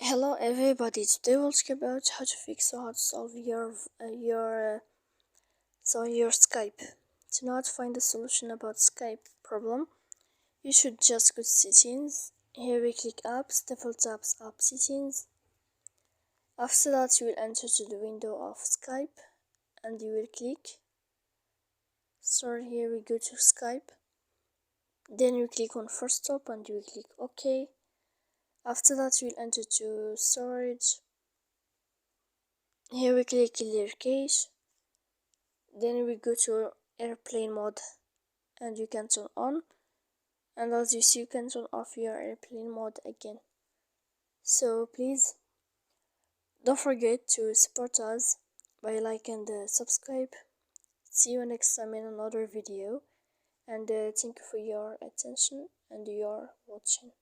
Hello everybody, today we'll talk about how to fix or how to solve your Skype. To know how to find a solution about Skype problem, you should just go to settings. Here we click apps, default apps, app settings. After that you will enter to the window of Skype and you will click here we go to Skype. Then you click on first stop and you will click OK. After that you will enter to storage. Here we click clear cache. Then we go to airplane mode and you can turn on, and as you see you can turn off your airplane mode again. So please don't forget to support us by like and subscribe. See you next time in another video, and thank you for your attention and your watching.